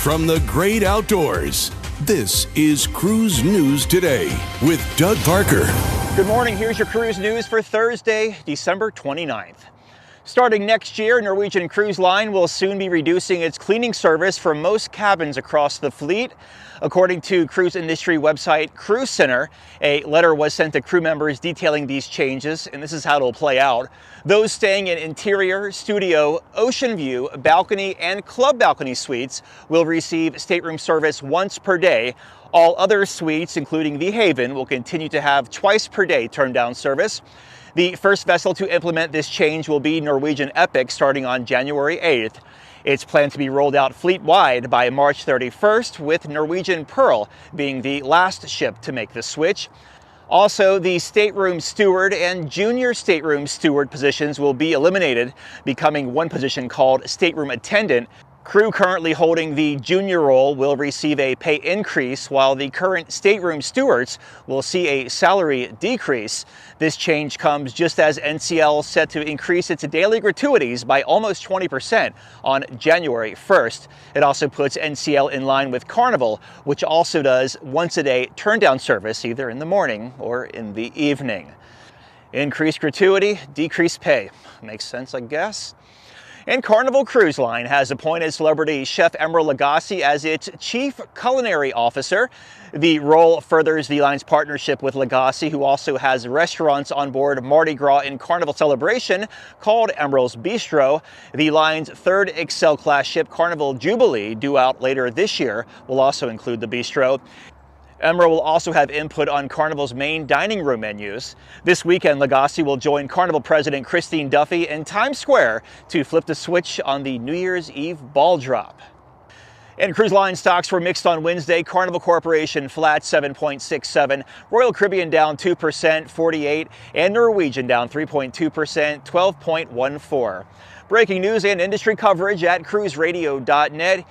from the great outdoors. This is Cruise News Today with Doug Parker. Good morning. Here's your cruise news for Thursday, December 29th. Starting next year, Norwegian Cruise Line will soon be reducing its cleaning service for most cabins across the fleet. According to cruise industry website Cruise Center, a letter was sent to crew members detailing these changes, and this is how it'll play out. Those staying in interior, studio, ocean view, balcony, and club balcony suites will receive stateroom service once per day. All other suites, including the Haven, will continue to have twice per day turn-down service. The first vessel to implement this change will be Norwegian Epic starting on January 8th. It's planned to be rolled out fleet-wide by March 31st, with Norwegian Pearl being the last ship to make the switch. Also, the stateroom steward and junior stateroom steward positions will be eliminated, becoming one position called stateroom attendant. Crew currently holding the junior role will receive a pay increase, while the current stateroom stewards will see a salary decrease. This change comes just as NCL set to increase its daily gratuities by almost 20% on January 1st. It also puts NCL in line with Carnival, which also does once-a-day turn-down service either in the morning or in the evening. Increased gratuity, decreased pay. Makes sense, I guess. And Carnival Cruise Line has appointed Celebrity Chef Emeril as its Chief Culinary Officer. The role furthers the line's partnership with Lagasse, who also has restaurants on board Mardi Gras and Carnival Celebration called Emeril's Bistro. The line's third Excel class ship, Carnival Jubilee, due out later this year, will also include the bistro. Emeril will also have input on Carnival's main dining room menus. This weekend, Lagasse will join Carnival President Christine Duffy in Times Square to flip the switch on the New Year's Eve ball drop. And cruise line stocks were mixed on Wednesday. Carnival Corporation flat 7.67, Royal Caribbean down 2%, 48, and Norwegian down 3.2%, 12.14. Breaking news and industry coverage at cruiseradio.net.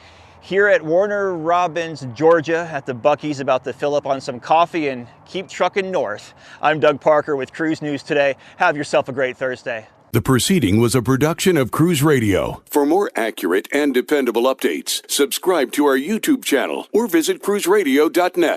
Here at Warner Robins, Georgia, at the Buc-ee's, about to fill up on some coffee and keep trucking north. I'm Doug Parker with Cruise News Today. Have yourself a great Thursday. The proceeding was a production of Cruise Radio. For more accurate and dependable updates, subscribe to our YouTube channel or visit cruiseradio.net.